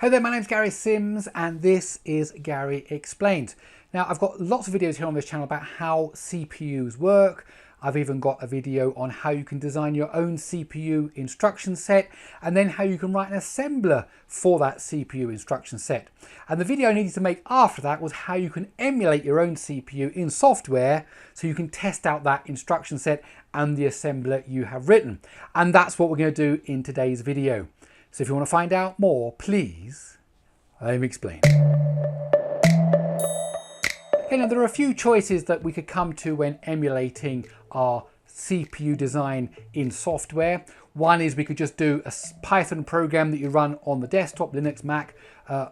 Hey there, my name's Gary Sims and this is Gary Explained. Now I've got lots of videos here on this channel about how CPUs work. I've even got a video on how you can design your own CPU instruction set and then how you can write an assembler for that CPU instruction set. And the video I needed to make after that was how you can emulate your own CPU in software so you can test out that instruction set and the assembler you have written. And that's what we're going to do in today's video. So if you want to find out more, please, let me explain. Okay, now there are a few choices that we could come to when emulating our CPU design in software. One is we could just do a Python program that you run on the desktop, Linux, Mac,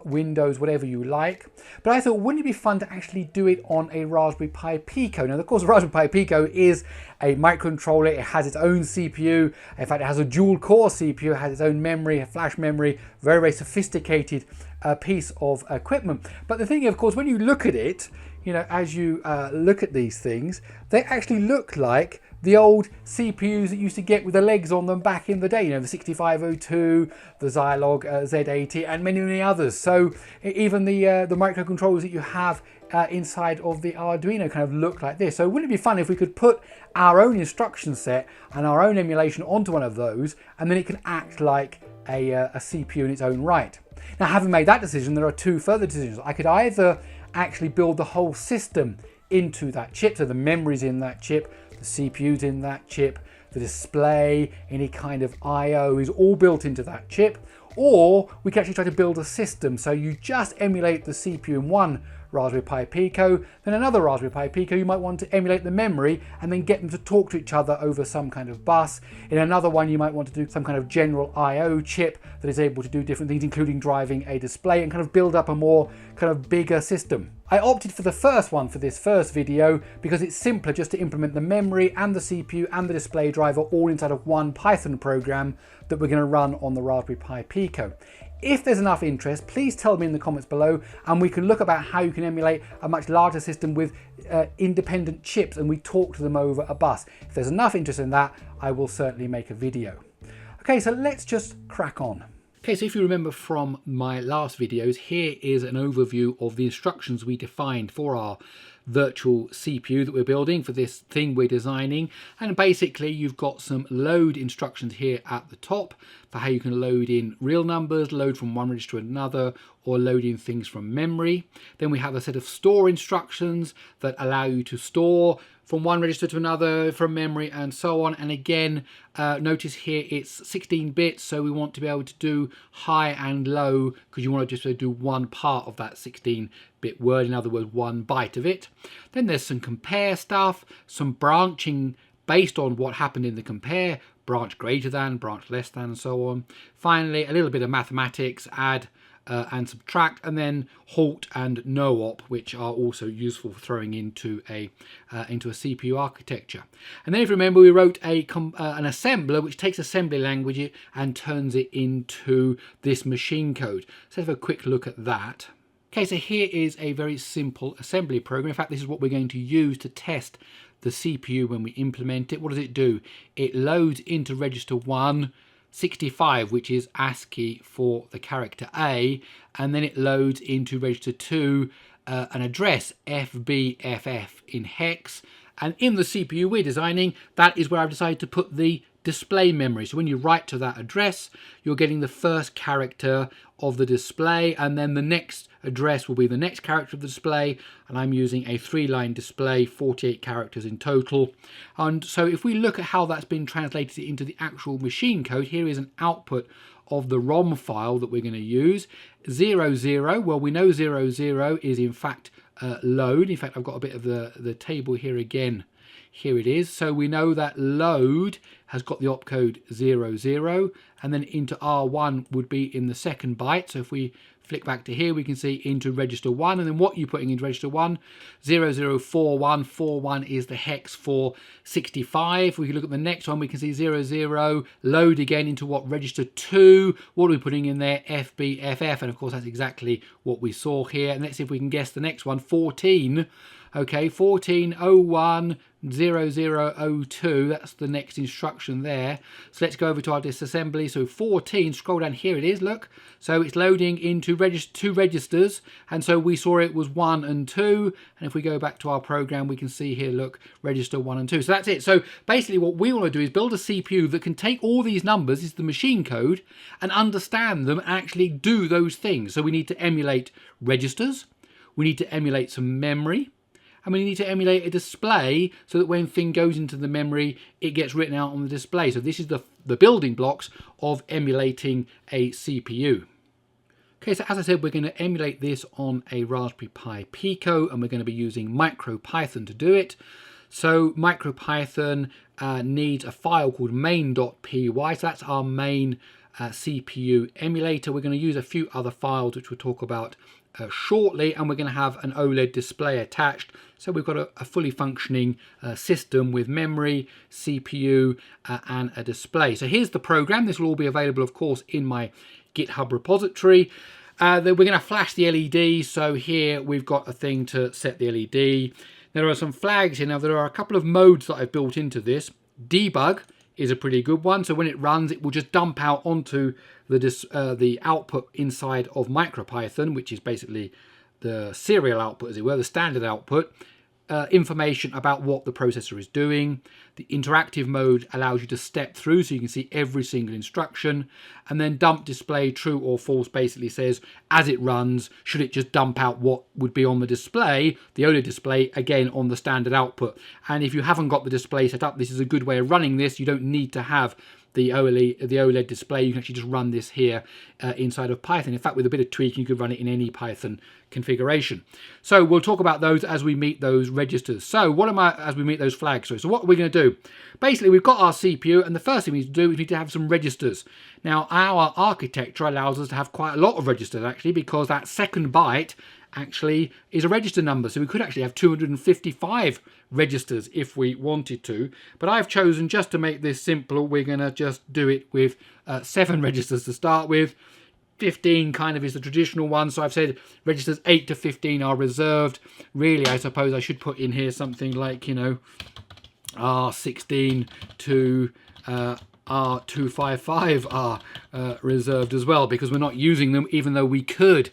Windows, whatever you like. But I thought, wouldn't it be fun to actually do it on a Raspberry Pi Pico? Now, of course, the Raspberry Pi Pico is a microcontroller. It has its own CPU. In fact, it has a dual core CPU, it has its own memory, a flash memory, very, very sophisticated piece of equipment. But the thing, of course, when you look at it, you know, as you look at these things, they actually look like the old CPUs that you used to get with the legs on them back in the day, you know, the 6502, the Zilog Z80 and many, many others. So even the microcontrollers that you have inside of the Arduino kind of look like this. So wouldn't it be fun if we could put our own instruction set and our own emulation onto one of those, and then it can act like a CPU in its own right. Now, having made that decision, there are two further decisions. I could either actually build the whole system into that chip, so the memory's in that chip, the CPU's in that chip, the display, any kind of I/O is all built into that chip, or we can actually try to build a system, so you just emulate the CPU in one Raspberry Pi Pico, then another Raspberry Pi Pico, you might want to emulate the memory and then get them to talk to each other over some kind of bus. In another one, you might want to do some kind of general I/O chip that is able to do different things, including driving a display, and kind of build up a more kind of bigger system. I opted for the first one for this first video because it's simpler just to implement the memory and the CPU and the display driver all inside of one Python program that we're going to run on the Raspberry Pi Pico. If there's enough interest, please tell me in the comments below and we can look about how you can emulate a much larger system with independent chips and we talk to them over a bus. If there's enough interest in that, I will certainly make a video. Okay, so let's just crack on. Okay, so if you remember from my last videos, here is an overview of the instructions we defined for our virtual CPU that we're building for this thing we're designing. And basically you've got some load instructions here at the top for how you can load in real numbers, load from one register to another, or load in things from memory. Then we have a set of store instructions that allow you to store from one register to another, from memory, and so on. And again, notice here it's 16 bits, so we want to be able to do high and low because you want to just do one part of that 16-bit word, in other words, one byte of it. Then there's some compare stuff, some branching based on what happened in the compare, branch greater than, branch less than, and so on. Finally, a little bit of mathematics, add and subtract, and then halt and no-op, which are also useful for throwing into a CPU architecture. And then if you remember, we wrote an assembler which takes assembly language and turns it into this machine code. So let's have a quick look at that. Okay, so here is a very simple assembly program. In fact, this is what we're going to use to test the CPU when we implement it. What does it do? It loads into register 1 65, which is ASCII for the character A, and then it loads into register 2 an address FBFF in hex, and in the CPU we're designing, that is where I've decided to put the display memory. So when you write to that address, you're getting the first character of the display, and then the next address will be the next character of the display, and I'm using a 3-line display, 48 characters in total. And so if we look at how that's been translated into the actual machine code, here is an output of the ROM file that we're going to use. 00, well, we know 00 is in fact load. In fact, I've got a bit of the table here again. Here it is. So we know that load has got the opcode 00, and then into R1 would be in the second byte. So if we flick back to here, we can see into register 1, and then what you're putting into register 1, 0041, 41 is the hex for 65. We can look at the next one, we can see 00, load again into what, register 2, what are we putting in there, FBFF, and of course that's exactly what we saw here. And let's see if we can guess the next one, 14. Okay, 14010002, that's the next instruction there. So let's go over to our disassembly. So 14, scroll down, here it is, look. So it's loading into two registers, and so we saw it was 1 and 2, and if we go back to our program we can see here, look, register 1 and 2. So that's it. So basically what we want to do is build a CPU that can take all these numbers, this is the machine code, and understand them and actually do those things. So we need to emulate registers, we need to emulate some memory, and we need to emulate a display so that when thing goes into the memory, it gets written out on the display. So this is the building blocks of emulating a CPU. Okay, so as I said, we're going to emulate this on a Raspberry Pi Pico, and we're going to be using MicroPython to do it. So MicroPython needs a file called main.py, so that's our main CPU emulator. We're going to use a few other files which we'll talk about shortly, and we're going to have an OLED display attached. So we've got a fully functioning system with memory, CPU, and a display. So here's the program. This will all be available, of course, in my GitHub repository. Then we're going to flash the LED. So here we've got a thing to set the LED. There are some flags here. Now there are a couple of modes that I've built into this. Debug is a pretty good one. So when it runs, it will just dump out onto the output inside of MicroPython, which is basically the serial output, as it were, the standard output, information about what the processor is doing. The interactive mode allows you to step through so you can see every single instruction. And then dump display true or false basically says, as it runs, should it just dump out what would be on the display, the OLED display, again on the standard output. And if you haven't got the display set up, this is a good way of running this. You don't need to have the OLED display. You can actually just run this here inside of Python. In fact, with a bit of tweaking, you could run it in any Python configuration. So we'll talk about those as we meet those registers. So as we meet those flags. So what are we going to do? Basically, we've got our CPU, and the first thing we need to do is we need to have some registers. Now, our architecture allows us to have quite a lot of registers, actually, because that second byte actually is a register number. So we could actually have 255 registers if we wanted to. But I've chosen, just to make this simple, we're going to just do it with 7 registers to start with. 15 kind of is the traditional one. So I've said registers 8 to 15 are reserved. Really, I suppose I should put in here something like, you know, R16 to R255 are reserved as well, because we're not using them, even though we could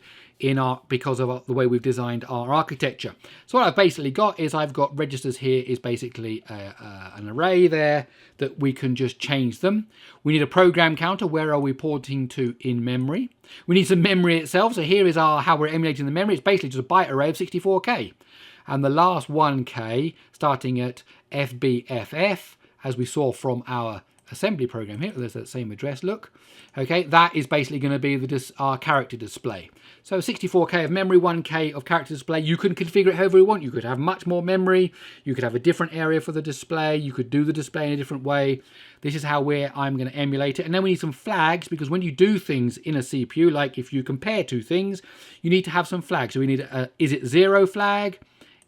because of the way we've designed our architecture. So what I've basically got is I've got registers here is basically an array there that we can just change them. We need a program counter. Where are we porting to in memory? We need some memory itself. So here is how we're emulating the memory. It's basically just a byte array of 64K. And the last 1K starting at FBFF, as we saw from our assembly program here, there's that same address, look. Okay, that is basically going to be our character display. So 64K of memory, 1K of character display. You can configure it however you want. You could have much more memory. You could have a different area for the display. You could do the display in a different way. This is how I'm going to emulate it. And then we need some flags, because when you do things in a CPU, like if you compare two things, you need to have some flags. So we need is it 0 flag?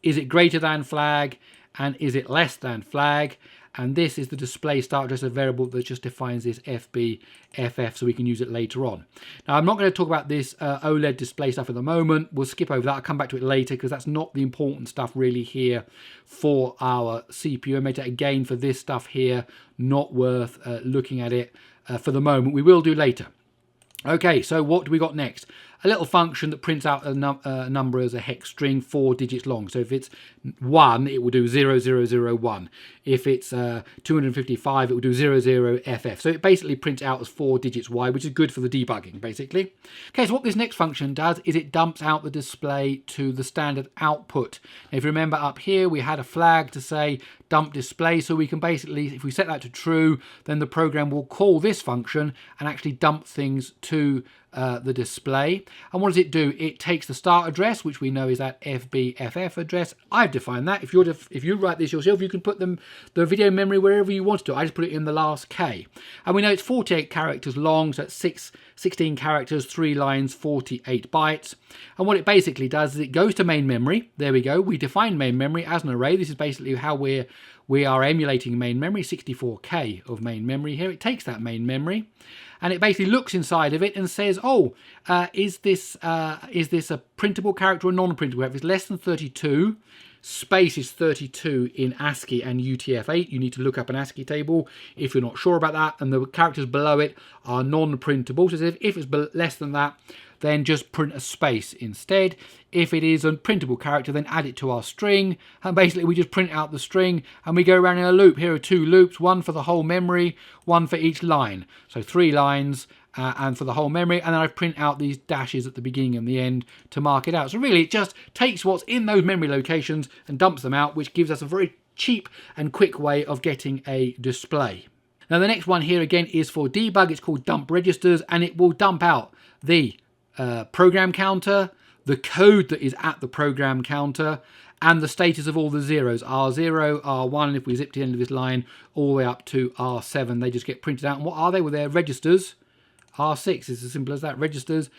Is it greater than flag? And is it less than flag? And this is the display start address, a variable that just defines this FBFF, so we can use it later on. Now, I'm not going to talk about this OLED display stuff at the moment. We'll skip over that. I'll come back to it later, because that's not the important stuff really here for our CPU emulator. Again, for this stuff here, not worth looking at it for the moment. We will do later. Okay, so what do we got next? A little function that prints out a number as a hex string, 4 digits long. So if it's 1, it will do 0001. If it's 255, it will do 00FF. So it basically prints out as 4 digits wide, which is good for the debugging, basically. Okay, so what this next function does is it dumps out the display to the standard output. Now, if you remember up here, we had a flag to say dump display. So we can basically, if we set that to true, then the program will call this function and actually dump things to the display. And what does it do? It takes the start address, which we know is that FBFF address. I've defined that. If you write this yourself, you can put the video memory wherever you want to. I just put it in the last K. And we know it's 48 characters long, so it's 16 characters, 3 lines, 48 bytes. And what it basically does is it goes to main memory. There we go. We define main memory as an array. This is basically how we are emulating main memory, 64K of main memory here. It takes that main memory, and it basically looks inside of it and says, oh, is this a printable character or non-printable? If it's less than 32, space is 32 in ASCII and UTF-8. You need to look up an ASCII table if you're not sure about that, and the characters below it are non-printable. So if it's less than that, then just print a space instead. If it is a printable character, then add it to our string, and basically we just print out the string and we go around in a loop. Here are 2 loops, one for the whole memory, one for each line. So 3 lines and for the whole memory, and then I print out these dashes at the beginning and the end to mark it out. So really it just takes what's in those memory locations and dumps them out, which gives us a very cheap and quick way of getting a display. Now the next one here again is for debug. It's called dump registers, and it will dump out the program counter, the code that is at the program counter, and the status of all the zeros, R0, R1, and if we zip to the end of this line, all the way up to R7, they just get printed out. And what are they? Well, they're registers. R6 is as simple as that. Registers,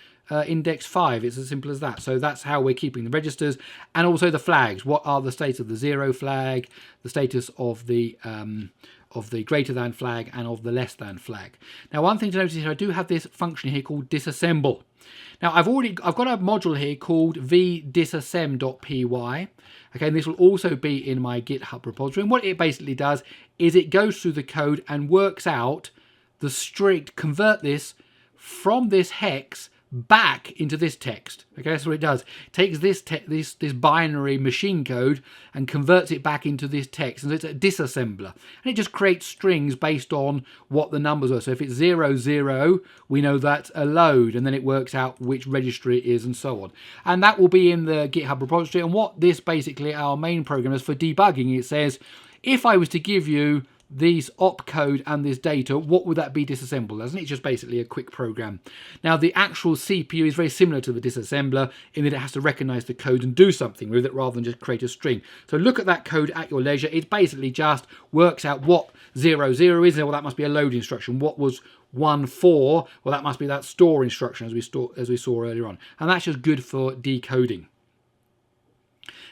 index 5, it's as simple as that. So that's how we're keeping the registers, and also the flags. What are the status of the 0 flag, the status of the greater than flag, and of the less than flag. Now, one thing to notice here, I do have this function here called disassemble. Now, I've got a module here called vdisassem.py. Okay, and this will also be in my GitHub repository. And what it basically does is it goes through the code and works out the string, convert this from this hex back into this text. Okay, that's what it does. It takes this binary machine code and converts it back into this text, and it's a disassembler, and it just creates strings based on what the numbers are. So if it's 0, 0, we know that's a load, and then it works out which registry it is and so on. And that will be in the GitHub repository. And what this basically, our main program is for debugging, it says, if I was to give you these opcode and this data, what would that be disassembled as? And it's just basically a quick program. Now, the actual CPU is very similar to the disassembler in that it has to recognize the code and do something with it rather than just create a string. So look at that code at your leisure. It basically just works out what 0, 0 is. Well, that must be a load instruction. What was 1, 4? Well, that must be that store instruction as we saw earlier on. And that's just good for decoding.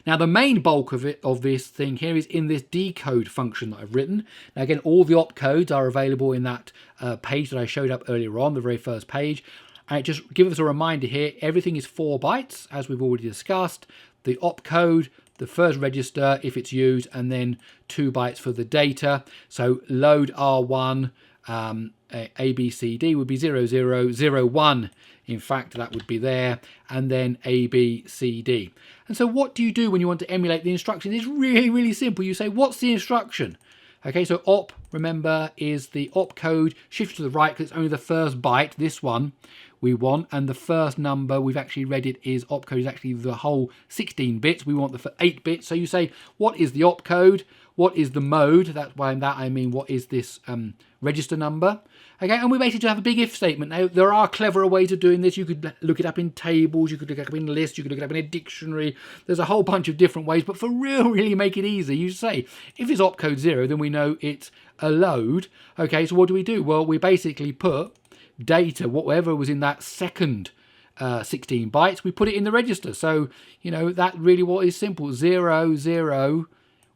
Now, the main bulk of this thing here is in this decode function that I've written. Now, again, all the opcodes are available in that page that I showed up earlier on, the very first page. And it just gives us a reminder here, everything is 4 bytes, as we've already discussed. The opcode, the first register, if it's used, and then 2 bytes for the data. So load R1, ABCD would be 0, 0, 0, 1. In fact, that would be there, and then A, B, C, D. And so what do you do when you want to emulate the instruction? It's really, really simple. You say, what's the instruction? Okay, so op, remember, is the opcode. Shift to the right because it's only the first byte, this one, we want. And the first number, we've actually read it, is opcode is actually the whole 16 bits. We want the 8 bits. So you say, what is the opcode? What is the mode? That's by that I mean, what is this register number? Okay, and we basically have a big if statement. Now, there are cleverer ways of doing this. You could look it up in tables, you could look it up in lists, you could look it up in a dictionary. There's a whole bunch of different ways, but for really make it easy, you say, if it's opcode 0, then we know it's a load. Okay, so what do? Well, we basically put data, whatever was in that second 16 bytes, we put it in the register. So, you know, that really what is simple. 0, 0,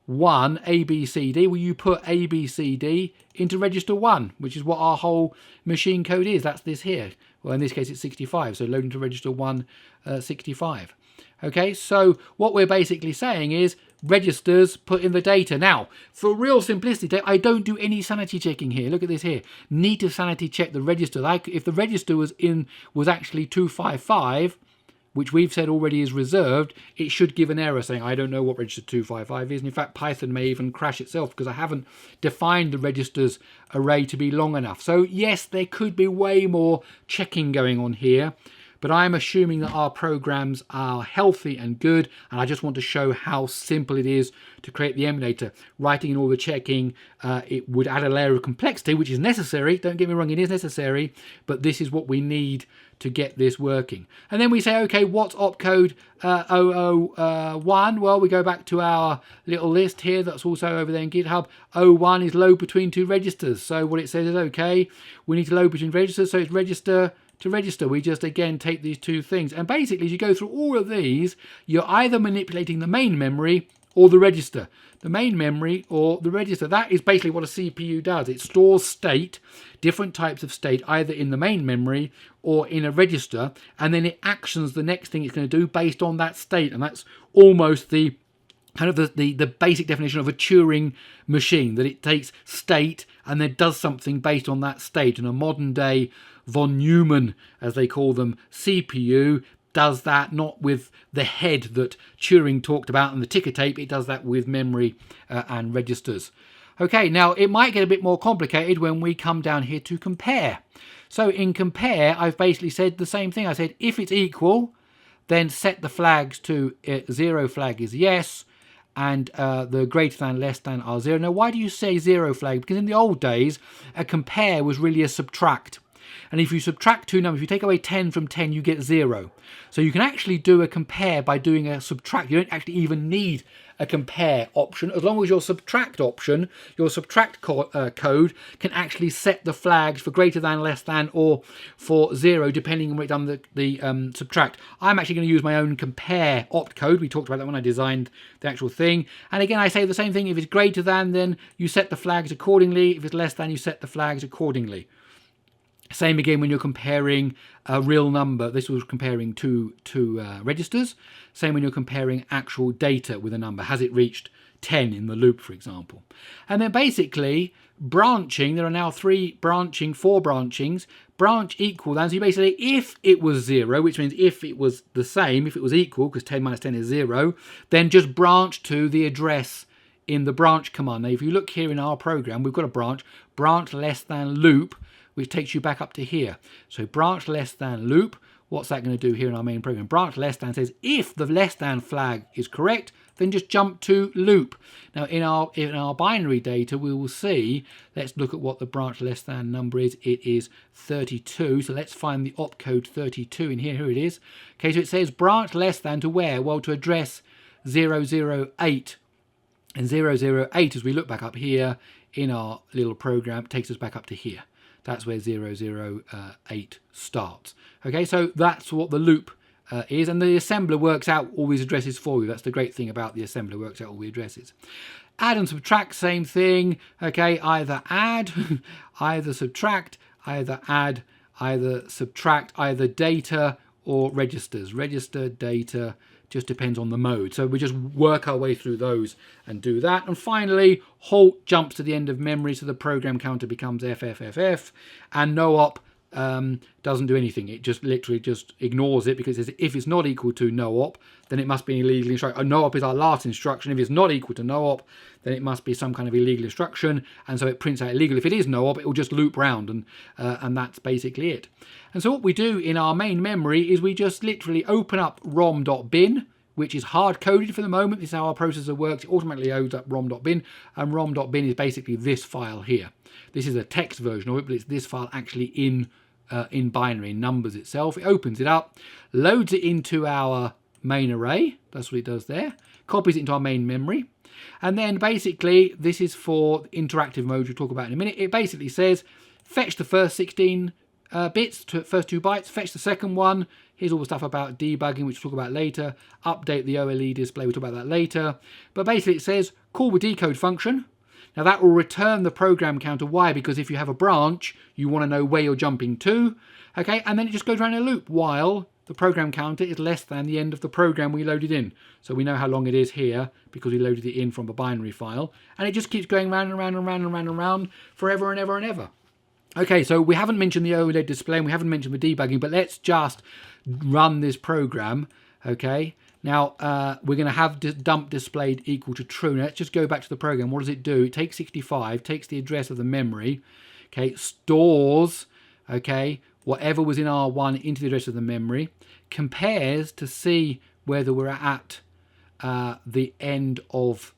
1, ABCD. Well, you put ABCD into register 1, which is what our whole machine code is. That's this here. Well, in this case, it's 65. So load into register 1, 65. Okay, so what we're basically saying is registers, put in the data. Now, for real simplicity, I don't do any sanity checking here. Look at this here. Need to sanity check the register. Like if the register was actually 255, which we've said already is reserved, it should give an error saying, I don't know what register 255 is. And in fact, Python may even crash itself because I haven't defined the registers array to be long enough. So yes, there could be way more checking going on here, but I'm assuming that our programs are healthy and good, and I just want to show how simple it is to create the emulator. Writing in all the checking, it would add a layer of complexity, which is necessary. Don't get me wrong, it is necessary, but this is what we need to get this working. And then we say, okay, what's opcode 001? Well, we go back to our little list here that's also over there in GitHub. 01 is load between 2 registers. So what it says is, okay, we need to load between registers, so it's register to register. We just again take these 2 things, and basically as you go through all of these, you're either manipulating the main memory or the register. The main memory or the register. That is basically what a CPU does. It stores state, different types of state, either in the main memory or in a register, and then it actions the next thing it's going to do based on that state. And that's almost the kind of the basic definition of a Turing machine, that it takes state and then does something based on that state. And a modern day von Neumann, as they call them, CPU does that not with the head that Turing talked about and the ticker tape, it does that with memory and registers. Okay, now it might get a bit more complicated when we come down here to compare. So in compare, I've basically said the same thing. I said if it's equal, then set the flags to 0 flag is yes, and the greater than, less than are 0. Now, why do you say 0 flag? Because in the old days, a compare was really a subtract. And if you subtract two numbers, if you take away 10 from 10, you get 0. So you can actually do a compare by doing a subtract. You don't actually even need a compare option. As long as your subtract option, your subtract code can actually set the flags for greater than, less than, or for 0, depending on what you've done the subtract. I'm actually going to use my own compare opt code. We talked about that when I designed the actual thing. And again, I say the same thing. If it's greater than, then you set the flags accordingly. If it's less than, you set the flags accordingly. Same again when you're comparing a real number. This was comparing two registers. Same when you're comparing actual data with a number. Has it reached 10 in the loop, for example? And then basically branching, there are now four branchings. Branch equal than, so you basically, if it was 0, which means if it was the same, if it was equal, because 10 minus 10 is 0, then just branch to the address in the branch command. Now, if you look here in our program, we've got a branch less than loop, which takes you back up to here. So branch less than loop, what's that going to do here in our main program? Branch less than says if the less than flag is correct, then just jump to loop. Now in our binary data, we will see, let's look at what the branch less than number is. It is 32. So let's find the opcode 32 in here. Here it is. Okay, so it says branch less than to where? Well, to address 008. And 008, as we look back up here in our little program, takes us back up to here. That's where 008 starts. Okay, so that's what the loop is, and the assembler works out all these addresses for you. That's the great thing about the assembler, works out all the addresses. Add and subtract, same thing. Okay, either add, either subtract, either add, either subtract, either data or registers. Register, data, just depends on the mode. So we just work our way through those and do that. And finally, halt jumps to the end of memory, so the program counter becomes FFFF, and no op doesn't do anything. It just literally just ignores it, because if it's not equal to no op, then it must be an illegal instruction. No op is our last instruction. If it's not equal to no op, then it must be some kind of illegal instruction, and so it prints out illegal. If it is no op, it will just loop round, and that's basically it. And so what we do in our main memory is we just literally open up rom.bin, which is hard-coded for the moment. This is how our processor works. It automatically loads up rom.bin, and rom.bin is basically this file here. This is a text version of it, but it's this file actually in binary, in numbers itself. It opens it up, loads it into our main array. That's what it does there. Copies it into our main memory. And then basically, this is for interactive mode we'll talk about in a minute. It basically says, fetch the first 16 bits, first 2 bytes, fetch the second one. Here's all the stuff about debugging, which we'll talk about later. Update the OLE display, we'll talk about that later. But basically it says, call the decode function. Now that will return the program counter. Why? Because if you have a branch, you want to know where you're jumping to. Okay, and then it just goes around in a loop while the program counter is less than the end of the program we loaded in. So we know how long it is here because we loaded it in from a binary file. And it just keeps going round and round and round and round and round forever and ever and ever. Okay, so we haven't mentioned the OLED display and we haven't mentioned the debugging, but let's just run this program. Okay, now we're going to have dump displayed equal to true. Now let's just go back to the program. What does it do? It takes 65, takes the address of the memory, okay, stores, okay, whatever was in R1 into the address of the memory, compares to see whether we're at the end of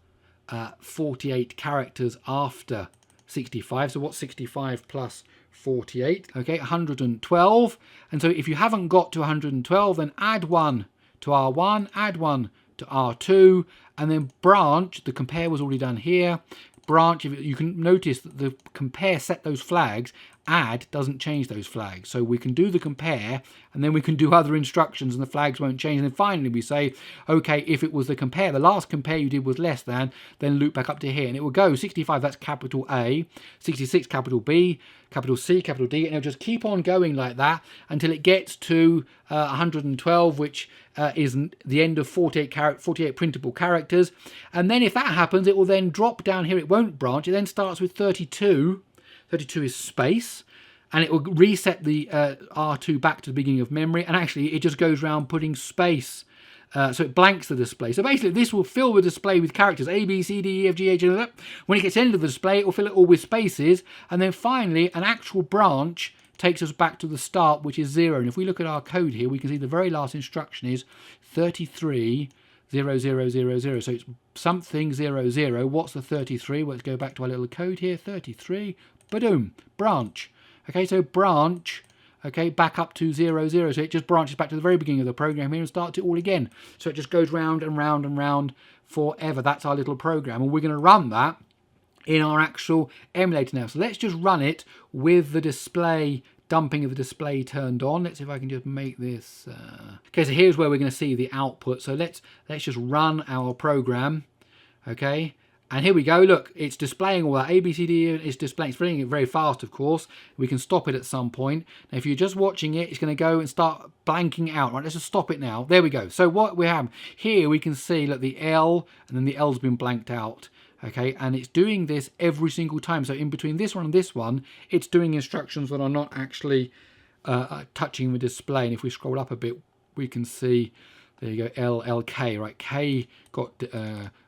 48 characters after 65. So what's 65 plus 48? Okay, 112. And so if you haven't got to 112, then add 1 to R1, add 1 to R2, and then branch. The compare was already done here. Branch, you can notice that the compare set those flags add doesn't change those flags. So we can do the compare, and then we can do other instructions and the flags won't change. And then finally we say, okay, if it was the compare, the last compare you did was less than, then loop back up to here, and it will go 65, that's capital A, 66, capital B, capital C, capital D, and it'll just keep on going like that until it gets to 112, which is the end of 48 printable characters. And then if that happens, it will then drop down here. It won't branch. It then starts with 32. 32 is space, and it will reset the R2 back to the beginning of memory, and actually it just goes around putting space. So it blanks the display. So basically this will fill the display with characters A, B, C, D, E, F, G, H, and when it gets to the end of the display, it will fill it all with spaces, and then finally an actual branch takes us back to the start, which is 0. And if we look at our code here, we can see the very last instruction is 33 0 0 0 0. So it's something 0 0. What's the 33? Well, let's go back to our little code here. 33, boom, branch. Okay, so branch. Okay, back up to 0 0. So it just branches back to the very beginning of the program here and starts it all again. So it just goes round and round and round forever. That's our little program, and we're going to run that in our actual emulator now. So let's just run it with the display, dumping of the display turned on. Let's see if I can just make this. Okay, so here's where we're going to see the output. So let's just run our program. Okay, and here we go. Look, it's displaying all that. A, B, C, D, it's displaying. It's filling it very fast, of course. We can stop it at some point. Now, if you're just watching it, it's going to go and start blanking out. Right, let's just stop it now. There we go. So what we have here, we can see, look, the L, and then the L's been blanked out. Okay, and it's doing this every single time. So in between this one and this one, it's doing instructions that are not actually touching the display. And if we scroll up a bit, we can see, there you go, L, L, K, right? K got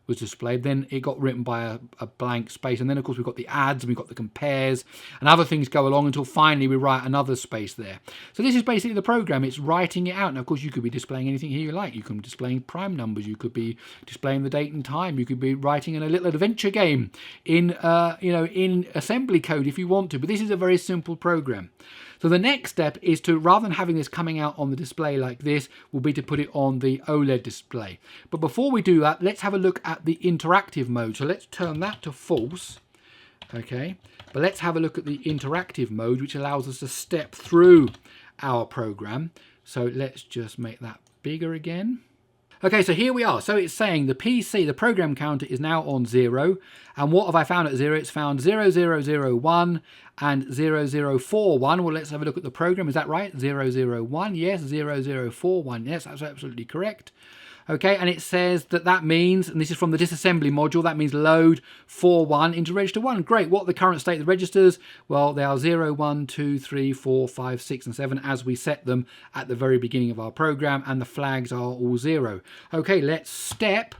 was displayed, then it got written by a blank space, and then of course we've got the adds, and we've got the compares, and other things go along until finally we write another space there. So this is basically the program. It's writing it out. Now of course you could be displaying anything here you like. You can be displaying prime numbers, you could be displaying the date and time, you could be writing in a little adventure game in in assembly code if you want to, but this is a very simple program. So the next step is to, rather than having this coming out on the display like this, will be to put it on the OLED display. But before we do that, let's have a look at the interactive mode. So let's turn that to false. Okay, but let's have a look at the interactive mode, which allows us to step through our program. So let's just make that bigger again. Okay, so here we are. So it's saying the PC, the program counter, is now on 0. And what have I found at 0? It's found 0001 and 0041. Well, let's have a look at the program. Is that right? 001, yes. 0041, yes, that's absolutely correct. Okay, and it says that means, and this is from the disassembly module, that means load 41 into register 1. Great. What are the current state of the registers? Well, they are 0, 1, 2, 3, 4, 5, 6, and 7 as we set them at the very beginning of our program, and the flags are all 0. Okay, let's step.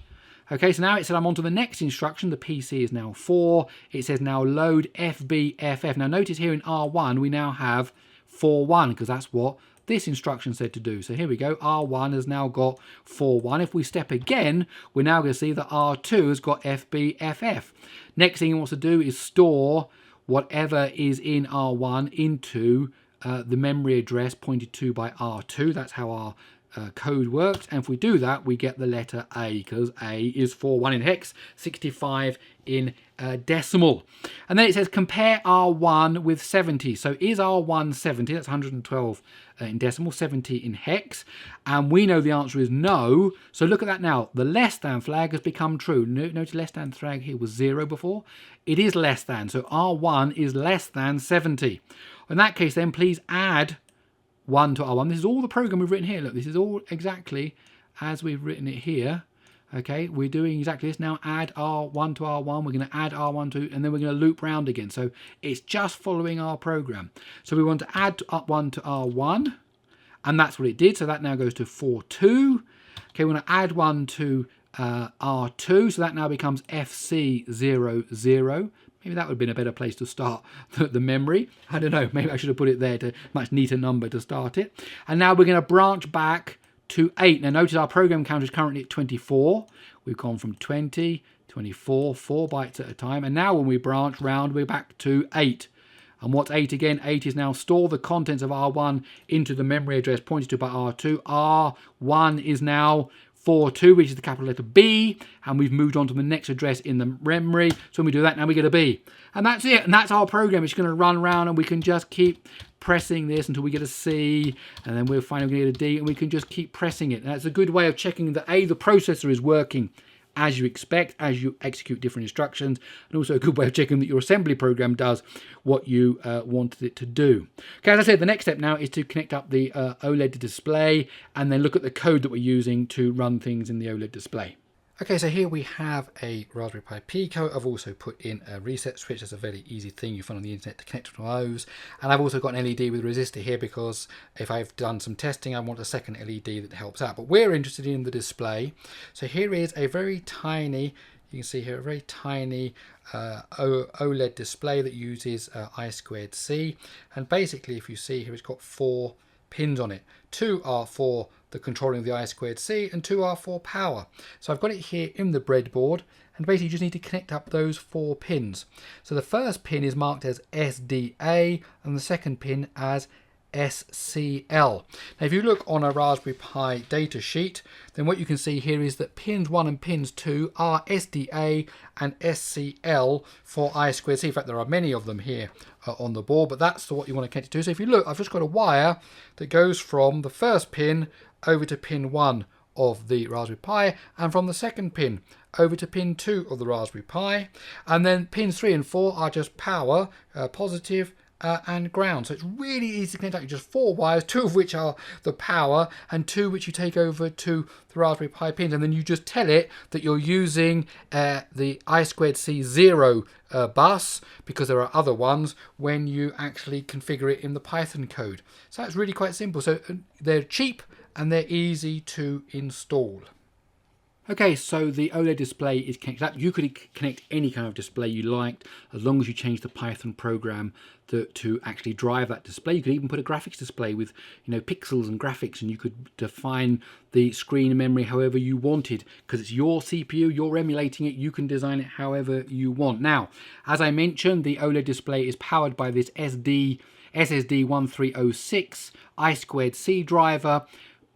Okay, so now it said I'm on to the next instruction. The PC is now 4. It says now load FBFF. Now notice here in R1 we now have 41 because that's what this instruction said to do. So here we go. R1 has now got 41. If we step again, we're now going to see that R2 has got FBFF. Next thing it wants to do is store whatever is in R1 into the memory address pointed to by R2. That's how our code works, and if we do that we get the letter A, because A is 41 in hex, 65 in decimal. And then it says compare R1 with 70. So is R1 70? That's 112 in decimal, 70 in hex, and we know the answer is no. So look at that now, the less than flag has become true. Notice less than flag here was 0 before. It is less than, so R1 is less than 70. In that case then please add 1 to R1. This is all the program we've written here. Look, this is all exactly as we've written it here. Okay, we're doing exactly this. Now add R1 to R1. We're going to add R1 to, and then we're going to loop round again. So it's just following our program. So we want to add up 1 to R1, and that's what it did. So that now goes to 42. Okay, we want to add 1 to R2. So that now becomes FC00. Maybe that would have been a better place to start the memory. I don't know. Maybe I should have put it there to much neater number to start it. And now we're going to branch back to 8. Now notice our program counter is currently at 24. We've gone from 20, 24, 4 bytes at a time. And now when we branch round, we're back to 8. And what's 8 again? 8 is now store the contents of R1 into the memory address pointed to by R2. R1 is now 42, which is the capital letter B, and we've moved on to the next address in the memory. So when we do that, now we get a B. And that's it, and that's our program. It's going to run around, and we can just keep pressing this until we get a C, and then we're finally going to get a D, and we can just keep pressing it. And that's a good way of checking that A, the processor is working as you expect, as you execute different instructions, and also a good way of checking that your assembly program does what you wanted it to do. Okay, as I said, the next step now is to connect up the OLED display and then look at the code that we're using to run things in the OLED display. Okay, so here we have a Raspberry Pi Pico. I've also put in a reset switch. That's a very easy thing you find on the internet to connect to those. And I've also got an LED with a resistor here because if I've done some testing, I want a second LED that helps out. But we're interested in the display. So here is a very tiny, you can see here, a very tiny OLED display that uses I²C. And basically, if you see here, it's got 4 pins on it. 2 are for the controlling of the I²C and 2 are for power. So I've got it here in the breadboard, and basically you just need to connect up those 4 pins. So the first pin is marked as SDA and the second pin as SCL. Now if you look on a Raspberry Pi data sheet, then what you can see here is that pins 1 and pins 2 are SDA and SCL for I²C. In fact, there are many of them here on the board, but that's what you want to connect it to. So if you look, I've just got a wire that goes from the first pin over to pin 1 of the Raspberry Pi, and from the second pin over to pin 2 of the Raspberry Pi, and then pins 3 and 4 are just power, positive, and ground. So it's really easy to connect up. Just 4 wires, 2 of which are the power and 2 which you take over to the Raspberry Pi pins, and then you just tell it that you're using the I²C 0 bus, because there are other ones when you actually configure it in the Python code. So that's really quite simple. So they're cheap and they're easy to install. Okay, so the OLED display is connected up. You could connect any kind of display you liked, as long as you change the Python program to actually drive that display. You could even put a graphics display with, you know, pixels and graphics, and you could define the screen and memory however you wanted, because it's your CPU, you're emulating it, you can design it however you want. Now, as I mentioned, the OLED display is powered by this SSD1306 I²C driver.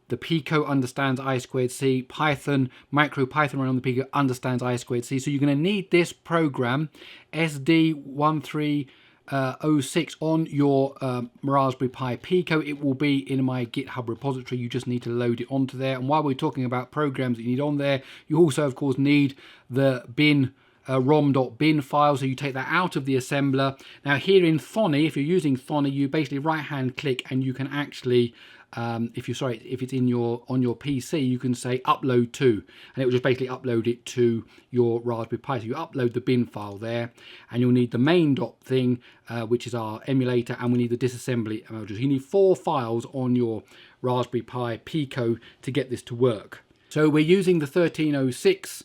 The Pico understands I²C. Python, MicroPython running on the Pico understands I²C. So you're going to need this program, SD1306, on your Raspberry Pi Pico. It will be in my GitHub repository. You just need to load it onto there. And while we're talking about programs that you need on there, you also, of course, need the bin rom.bin file, so you take that out of the assembler. Now here in Thonny, if you're using Thonny, you basically right-hand click and you can actually if it's on your PC, you can say upload to, and it will just basically upload it to your Raspberry Pi. So you upload the bin file there, and you'll need the main.thing, which is our emulator, and we need the disassembly module. You need 4 files on your Raspberry Pi Pico to get this to work. So we're using the 1306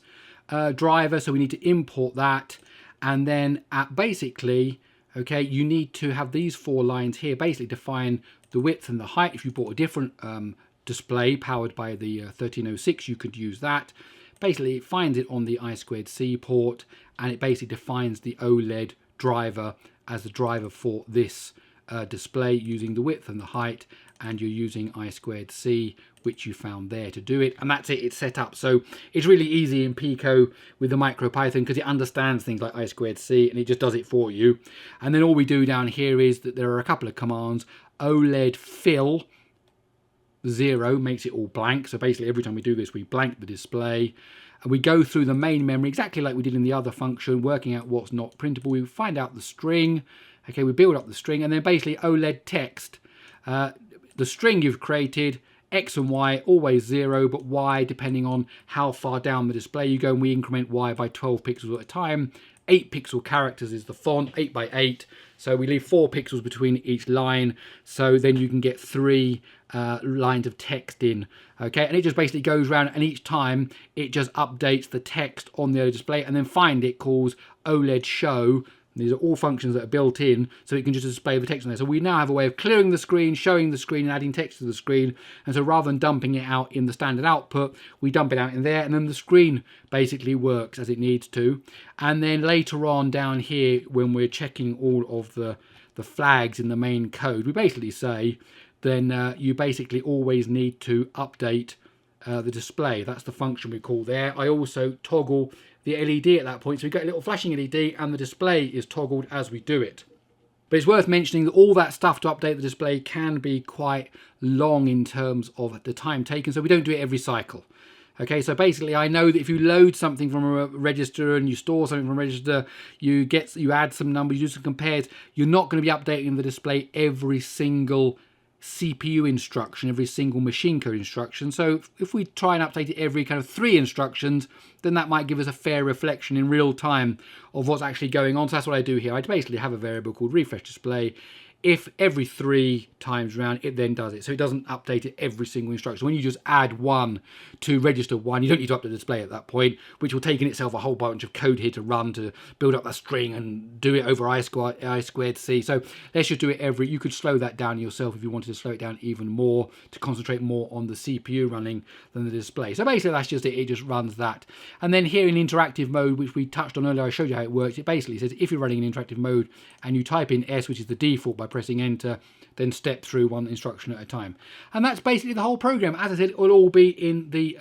driver, so we need to import that, and then basically, okay, you need to have these 4 lines here, basically define the width and the height. If you bought a different display powered by the 1306, you could use that. Basically, it finds it on the I²C port, and it basically defines the OLED driver as the driver for this display using the width and the height, and you're using I²C, which you found there to do it, and that's it, it's set up. So it's really easy in Pico with the MicroPython, because it understands things like I²C and it just does it for you. And then all we do down here is that there are a couple of commands. OLED fill 0 makes it all blank, so basically every time we do this we blank the display, and we go through the main memory exactly like we did in the other function, working out what's not printable. We find out the string, okay, we build up the string, and then basically OLED text, the string you've created, X and Y always 0, but Y depending on how far down the display you go, and we increment Y by 12 pixels at a time. 8 pixel characters is the font, 8 by 8, so we leave 4 pixels between each line, so then you can get 3 lines of text in, okay, and it just basically goes around, and each time it just updates the text on the display, and then find it calls OLED show. These are all functions that are built in, so it can just display the text on there. So we now have a way of clearing the screen, showing the screen, and adding text to the screen. And so rather than dumping it out in the standard output, we dump it out in there, and then the screen basically works as it needs to. And then later on down here, when we're checking all of the flags in the main code, we basically say, then you basically always need to update the display. That's the function we call there. I also toggle the LED at that point, so we get a little flashing LED and the display is toggled as we do it. But it's worth mentioning that all that stuff to update the display can be quite long in terms of the time taken, so we don't do it every cycle. Okay, so basically I know that if you load something from a register and you store something from a register, you add some numbers, you do some compares, you're not going to be updating the display every single CPU instruction, every single machine code instruction. So if we try and update it every kind of 3 instructions, then that might give us a fair reflection in real time of what's actually going on. So that's what I do here. I basically have a variable called refresh display. If every 3 times round, it then does it. So it doesn't update it every single instruction. When you just add 1 to register 1, you don't need to update the display at that point, which will take in itself a whole bunch of code here to run to build up that string and do it over I squared C. So let's just do it every, you could slow that down yourself if you wanted to slow it down even more to concentrate more on the CPU running than the display. So basically that's just it, it just runs that. And then here in interactive mode, which we touched on earlier, I showed you how it works. It basically says if you're running in interactive mode and you type in S, which is the default by pressing enter, then step through one instruction at a time. And that's basically the whole program. As I said, it will all be in the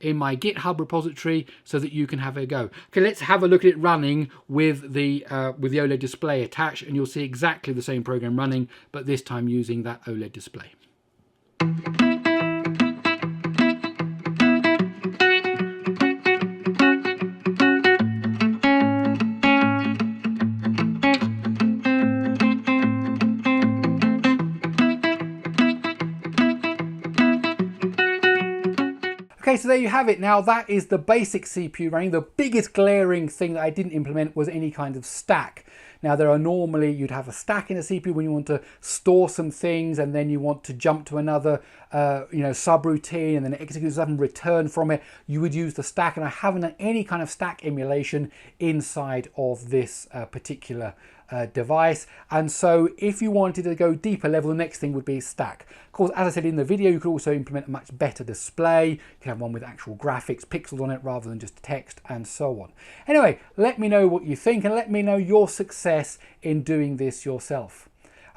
in my GitHub repository so that you can have a go. Okay, let's have a look at it running with the OLED display attached, and you'll see exactly the same program running, but this time using that OLED display. Okay, so there you have it. Now that is the basic CPU running. The biggest glaring thing that I didn't implement was any kind of stack. Now there are normally, you'd have a stack in a CPU when you want to store some things and then you want to jump to another subroutine and then execute stuff and return from it. You would use the stack, and I haven't done any kind of stack emulation inside of this particular device. And so if you wanted to go deeper level, the next thing would be stack. Of course, as I said in the video, you could also implement a much better display. You can have one with actual graphics, pixels on it rather than just text, and so on. Anyway, let me know what you think and let me know your success in doing this yourself.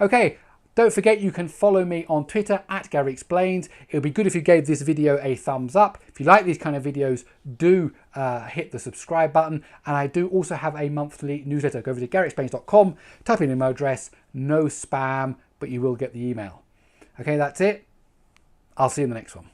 Okay, don't forget you can follow me on Twitter at Gary Explains. It would be good if you gave this video a thumbs up. If you like these kind of videos, do hit the subscribe button. And I do also have a monthly newsletter. Go over to GaryExplains.com, type in an email address, no spam, but you will get the email. Okay, that's it. I'll see you in the next one.